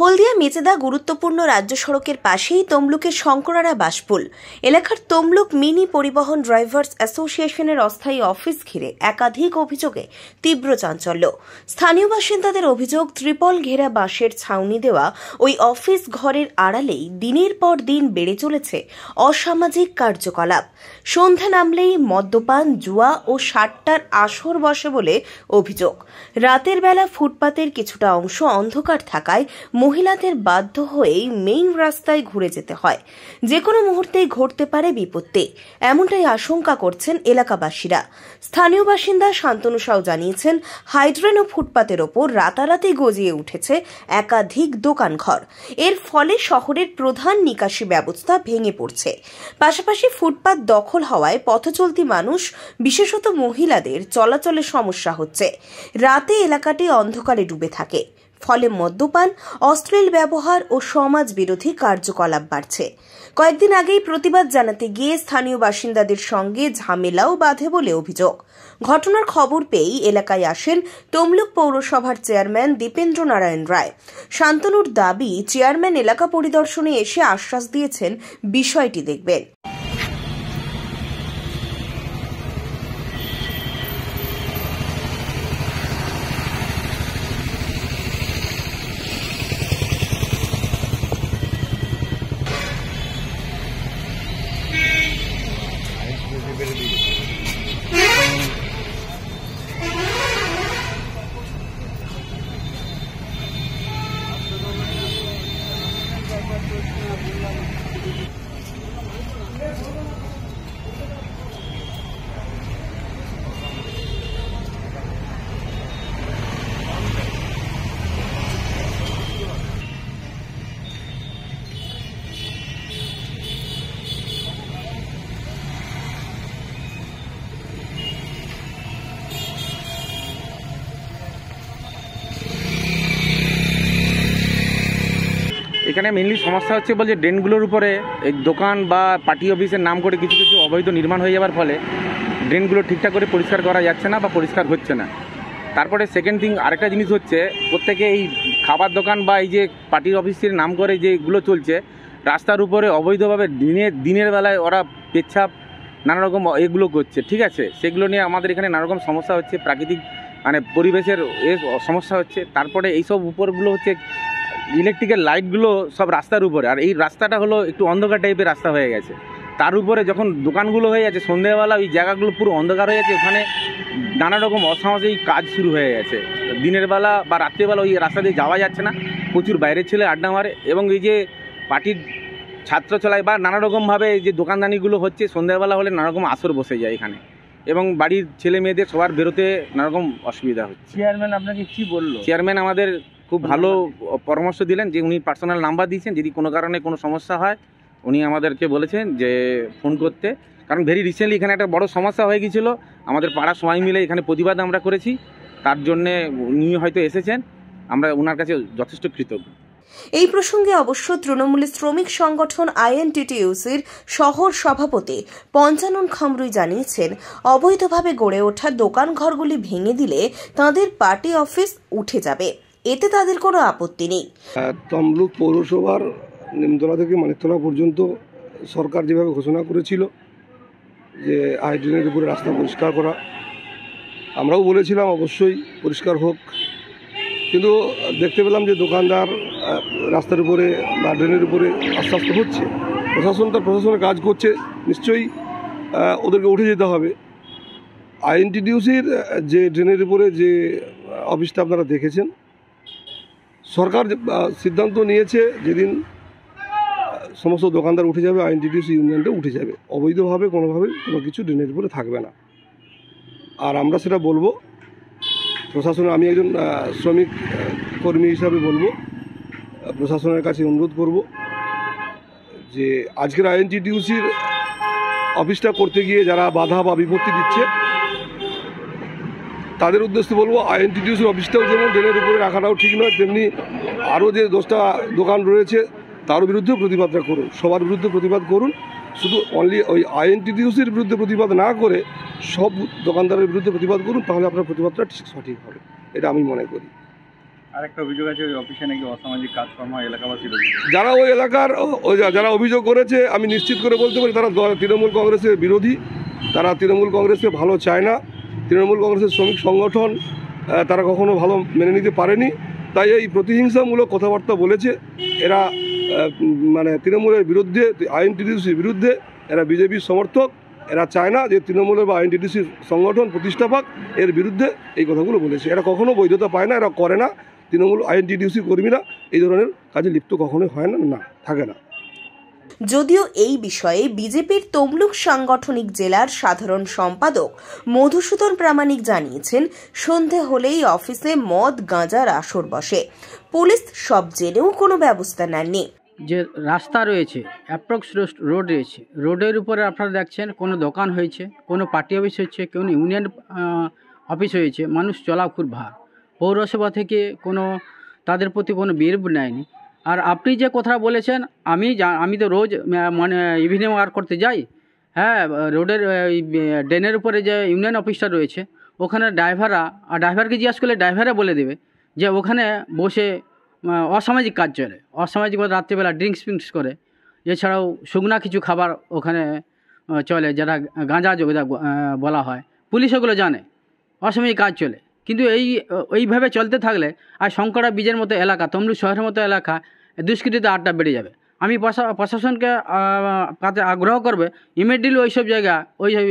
হলদিয়া মেচেদা গুরুত্বপূর্ণ রাজ্য সড়কের পাশেই তমলুকের শঙ্করারা বাসপুল এলাকার তমলুক মিনি পরিবহন ড্রাইভার্স অ্যাসোসিয়েশনের অস্থায়ী অফিস ঘিরে একাধিক অভিযোগে তীব্র চাঞ্চল্য। স্থানীয় বাসিন্দাদের অভিযোগ, ত্রিপল ঘেরা বাঁশের ছাউনি দেওয়া ওই অফিস ঘরের আড়ালেই দিনের পর দিন বেড়ে চলেছে অসামাজিক কার্যকলাপ। সন্ধ্যা নামলেই মদ্যপান, জুয়া ও সাট্টার আসর বসে বলে অভিযোগ। রাতের বেলা ফুটপাতের কিছুটা অংশ অন্ধকার থাকায় মহিলাদের বাধ্য হয়েই মেইন রাস্তায় ঘুরে যেতে হয়। যে কোনো মুহূর্তেই ঘটতে পারে বিপত্তি, এমনটাই আশঙ্কা করছেন এলাকাবাসীরা। স্থানীয় বাসিন্দা শান্তনু সাউ জানিয়েছেন, হাইড্রেন ও ফুটপাতের ওপর রাতারাতি গজিয়ে উঠেছে একাধিক দোকানঘর। এর ফলে শহরের প্রধান নিকাশি ব্যবস্থা ভেঙে পড়ছে। পাশাপাশি ফুটপাত দখল হওয়ায় পথচলতি মানুষ, বিশেষত মহিলাদের চলাচলে সমস্যা হচ্ছে। রাতে এলাকাটি অন্ধকারে ডুবে থাকে, ফলে মদ্যপান, অশ্লীল ব্যবহার ও সমাজ বিরোধী কার্যকলাপ বাড়ছে। কয়েকদিন আগেই প্রতিবাদ জানাতে গিয়ে স্থানীয় বাসিন্দাদের সঙ্গে ঝামেলাও বাধে বলে অভিযোগ। ঘটনার খবর পেয়েই এলাকায় আসেন তমলুক পৌরসভার চেয়ারম্যান দীপেন্দ্র নারায়ণ রায়। শান্তনুর দাবি, চেয়ারম্যান এলাকা পরিদর্শনে এসে আশ্বাস দিয়েছেন বিষয়টি দেখবেন। এখানে মেনলি সমস্যা হচ্ছে বলছে ড্রেনগুলোর উপরে এই দোকান বা পার্টি অফিসের নাম করে কিছু কিছু অবৈধ নির্মাণ হয়ে যাওয়ার ফলে ড্রেনগুলো ঠিকঠাক করে পরিষ্কার করা যাচ্ছে না বা পরিষ্কার হচ্ছে না। তারপরে সেকেন্ড থিং, আরেকটা জিনিস হচ্ছে, প্রত্যেকে এই খাবার দোকান বা এই যে পার্টি অফিসের নাম করে যেগুলো চলছে রাস্তার উপরে অবৈধভাবে দিনের বেলায় ওরা পেচ্ছাপ নানা রকম এগুলো করছে, ঠিক আছে? সেগুলো নিয়ে আমাদের এখানে নানা রকম সমস্যা হচ্ছে, প্রাকৃতিক পরিবেশের সমস্যা হচ্ছে। তারপরে এইসব উপরগুলো হচ্ছে ইলেকট্রিকের লাইটগুলো সব রাস্তার উপরে, আর এই রাস্তাটা হলো একটু অন্ধকার টাইপের রাস্তা হয়ে গেছে। তার উপরে যখন দোকানগুলো হয়ে যাচ্ছে সন্ধ্যেবেলা, ওই জায়গাগুলো পুরো অন্ধকার হয়ে যাচ্ছে, ওখানে নানা রকম অসামাজিক কাজ শুরু হয়ে গেছে। দিনের বেলা বা রাত্রেবেলা ওই রাস্তা দিয়ে যাওয়া যাচ্ছে না, প্রচুর বাইরের ছেলে আড্ডা মারে, এবং এই যে পার্টির ছাত্র চলায় বা নানা রকমভাবে যে দোকানদানিগুলো হচ্ছে সন্ধ্যাবেলা হলে নানা রকম আসর বসে যায় এখানে, এবং বাড়ির ছেলে মেয়েদের সবার বেরোতে নানা রকম অসুবিধা হচ্ছে। চেয়ারম্যান আপনাকে কি বললো? চেয়ারম্যান আমাদের খুব ভালো পরামর্শ দিলেন, যে উনি পার্সোনাল নাম্বার দিয়েছেন, যদি কোনো কারণে কোনো সমস্যা হয় উনি আমাদেরকে বলেছেন যে ফোন করতে। কারণ ভেরি রিসেন্টলি এখানে একটা বড় সমস্যা হয়ে গিয়েছিল, আমাদের পাড়া সবাই মিলে এখানে প্রতিবাদ আমরা করেছি, তার জন্যে উনি হয়তো এসেছেন, আমরা ওনার কাছে যথেষ্ট কৃতজ্ঞ। এই প্রসঙ্গে অবশ্য তৃণমূলের শ্রমিক সংগঠন আইএনটিটিইউসির শহর সভাপতি পঞ্চানন খামরুই জানিয়েছেন, অবৈধভাবে গড়ে ওঠা দোকানঘরগুলি ভেঙে দিলে তাঁদের পার্টি অফিস উঠে যাবে, এতে তাদের কোনো আপত্তি নেই। তমলুক পৌরসভার নিমতলা থেকে মানিকতলা পর্যন্ত সরকার যেভাবে ঘোষণা করেছিল যে হাইড্রেনের উপরে রাস্তা পরিষ্কার করা, আমরাও বলেছিলাম অবশ্যই পরিষ্কার হোক, কিন্তু দেখতে পেলাম যে দোকানদার রাস্তার উপরে বা ড্রেনের উপরে আস্তে আস্তে হচ্ছে। প্রশাসন তার প্রশাসনের কাজ করছে, নিশ্চয়ই ওদেরকে উঠে যেতে হবে। আইএনটিটিইউসির যে ড্রেনের উপরে যে অফিসটা আপনারা দেখেছেন, সরকার সিদ্ধান্ত নিয়েছে যেদিন সমস্ত দোকানদার উঠে যাবে, আইএনটিটিইউসি ইউনিয়নটা উঠে যাবে, অবৈধভাবে কোনোভাবে কোনো কিছু ড্রেনের উপরে থাকবে না। আর আমরা সেটা বলবো প্রশাসনের, আমি একজন শ্রমিক কর্মী হিসাবে বলবো, প্রশাসনের কাছে অনুরোধ করব যে আজকের আইএনটিটিইউসির অফিসটা করতে গিয়ে যারা বাধা বা বিপত্তি দিচ্ছে তাদের উদ্দেশ্যে বলবো, আইএনটিটিইউসির অফিসটাও যেমন ড্রেনের উপরে রাখাটাও ঠিক নয়, তেমনি আরও যে 10টা দোকান রয়েছে তারও বিরুদ্ধেও প্রতিবাদটা করুন, সবার বিরুদ্ধে প্রতিবাদ করুন। শুধু অনলি ওই আইএনটিটিইউসির বিরুদ্ধে প্রতিবাদ না করে সব দোকানদারের বিরুদ্ধে প্রতিবাদ করুন, তাহলে আপনার প্রতিবাদটা ঠিক সঠিক হবে, এটা আমি মনে করি। আর একটা অভিযোগ আছে ওই অফিসে নাকি অসামাজিক কাজকর্ম এলাকাবাসীর যারা ওই এলাকার যারা অভিযোগ করেছে আমি নিশ্চিত করে বলতে পারি তারা তৃণমূল কংগ্রেসের বিরোধী। তারা তৃণমূল কংগ্রেসকে ভালো চায় না। তৃণমূল কংগ্রেসের শ্রমিক সংগঠন তারা কখনো ভালো মেনে নিতে পারেনি, তাই এই প্রতিহিংসামূলক কথাবার্তা বলেছে। এরা মানে তৃণমূলের বিরুদ্ধে, আইএনটিটিউসির বিরুদ্ধে, এরা বিজেপির সমর্থক। এরা চায় না যে তৃণমূলের বা আইএনটিটিউসির সংগঠন প্রতিষ্ঠাপাক, এর বিরুদ্ধে এই কথাগুলো বলেছে। এরা কখনো বৈধতা পায় না, এরা করে না। তৃণমূল আইএনটিটিউসি কর্মীরা এই ধরনের কাজে লিপ্ত কখনোই হয় না, থাকে না। যদিও এই বিষয়ে বিজেপির তমলুক সাংগঠনিক জেলার সাধারণ সম্পাদক মধুসূদন প্রামাণিক জানিয়েছেন, সন্ধে হলেই অফিসে মদ গাঁজার আসর বসে। পুলিশ সব জেনেও কোনো ব্যবস্থা নেননি। যে রাস্তা রয়েছে, অ্যাপ্রক্স রোড রয়েছে, রোডের উপরে আপনারা দেখছেন কোনো দোকান হয়েছে, কোনো পার্টি অফিস হচ্ছে, কোনো ইউনিয়ন অফিস হয়েছে, মানুষ চলা খুব ভার। পৌরসভা থেকে কোনো তাদের প্রতি কোনো বিহেভ নেয়নি। আর আপনি যে কথা বলেছেন, আমি তো রোজ মানে ইভিনিং ওয়ার্ক করতে যাই। হ্যাঁ, রোডের ড্রেনের উপরে যে ইউনিয়ন অফিসটা রয়েছে, ওখানে ড্রাইভারকে জিজ্ঞাস করলে ড্রাইভারে বলে দেবে যে ওখানে বসে অসামাজিক কাজ চলে। অসামাজিক রাত্রিবেলা ড্রিঙ্কস করে, এছাড়াও শুকনা কিছু খাবার ওখানে চলে, যেটা গাঁজা যোগদা বলা হয়। পুলিশ ওগুলো জানে অসামাজিক কাজ চলে, কিন্তু এইভাবে চলতে থাকলে আর শঙ্করা বীজের মতো এলাকা, তমলুক শহরের মতো এলাকা দুষ্কৃতিতে আড্ডা বেড়ে যাবে। আমি প্রশাসনকে কাছে আগ্রহ করবে ইমিডিয়েটলি ওইসব জায়গা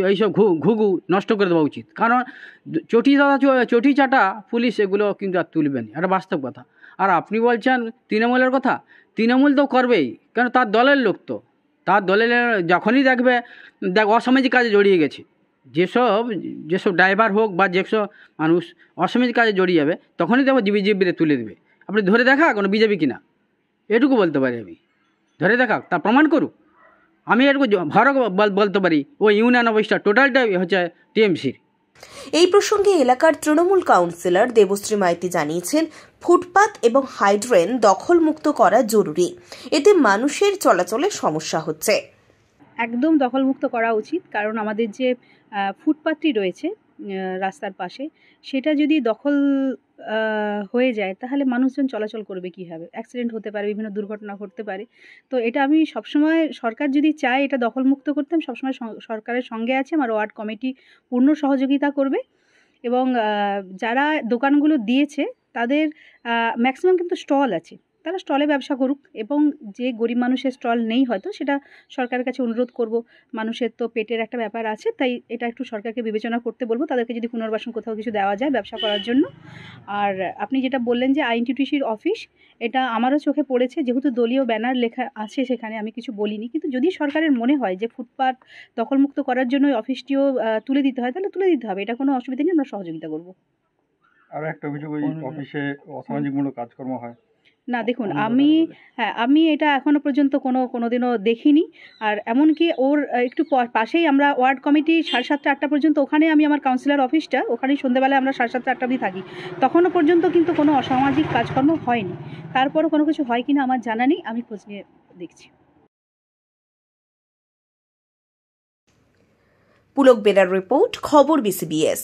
ওইসব ঘুঘু নষ্ট করে দেওয়া উচিত। কারণ চটি চাটা পুলিশ এগুলো কিন্তু আর তুলবে না, এটা বাস্তব কথা। আর আপনি বলছেন তৃণমূলের কথা, তৃণমূল তো করবেই, কারণ তার দলের লোক তো। তার দলের যখনই দেখবে অসামাজিক কাজে জড়িয়ে গেছে, যেসব ড্রাইভার হোক বা যেসব মানুষ অসামাজিক কাজে জড়িয়ে যাবে, তখনই দেখো বিজেপিরে তুলে দেবে। আপনি ধরে দেখা কোনো বিজেপি কিনা, এটুকু বলতে পারি আমি। ধরে দেখা, তা প্রমাণ করুক। আমি এটুকু ভরক বলতে পারি ওই ইউনিয়ন অফিসটা টোটালটাই হচ্ছে টিএমসির। এই প্রসঙ্গে এলাকার তৃণমূল কাউন্সিলর দেবশ্রী মাইতি জানিয়েছেন, ফুটপাত এবং হাইড্রেন দখলমুক্ত করা জরুরি। এতে মানুষের চলাচলে সমস্যা হচ্ছে। একদম দখলমুক্ত করা উচিত, কারণ আমাদের যে ফুটপাতটি রয়েছে রাস্তার পাশে, সেটা যদি দখল হয়ে যায় তাহলে মানুষজন চলাচল করবে কীভাবে? অ্যাক্সিডেন্ট হতে পারে, বিভিন্ন দুর্ঘটনা ঘটতে পারে। তো এটা আমি সবসময়, সরকার যদি চায় এটা দখলমুক্ত করতে, আমি সবসময় সরকারের সঙ্গে আছি। আমার ওয়ার্ড কমিটি পূর্ণ সহযোগিতা করবে। এবং যারা দোকানগুলো দিয়েছে তাদের ম্যাক্সিমাম কিন্তু স্টল আছে, তারা স্টলে ব্যবসা করুক। এবং যে গরিব মানুষের স্টল নেই হয়তো, সেটা সরকারের কাছে অনুরোধ করব। মানুষের তো পেটের একটা ব্যাপার আছে, তাই এটা একটু সরকারকে বিবেচনা করতে বলবো, তাদেরকে যদি পুনর্বাসন কোথাও কিছু দেওয়া যায় ব্যবসা করার জন্য। আর আপনি যেটা বললেন যে আইএনটিটিউসির অফিস, এটা আমারও চোখে পড়েছে। যেহেতু দলীয় ব্যানার লেখা আছে সেখানে, আমি কিছু বলিনি। কিন্তু যদি সরকারের মনে হয় যে ফুটপাত দখলমুক্ত করার জন্য ওই অফিসটিও তুলে দিতে হয়, তাহলে তুলে দিতে হবে। এটা কোনো অসুবিধা নেই, আমরা সহযোগিতা করব। আর একটা অভিযোগ, ওই অফিসে অসামাজিকমূলক কাজকর্ম হয়। না দেখুন, আমি এটা এখনও পর্যন্ত কোনোদিনও দেখিনি। আর এমনকি ওর একটু পাশেই আমরা ওয়ার্ড কমিটি 7:30 8টা পর্যন্ত, ওখানে আমি আমার কাউন্সিলর অফিসটা, ওখানেই সন্ধ্যেবেলায় আমরা 7:30 8টা অবধি থাকি। তখনও পর্যন্ত কিন্তু কোনো অসামাজিক কাজকর্ম হয়নি। তারপরও কোনো কিছু হয় কিনা আমার জানা নেই, আমি খোঁজ নিয়ে দেখছি। পুলক বেরার রিপোর্ট, খবর BCBS।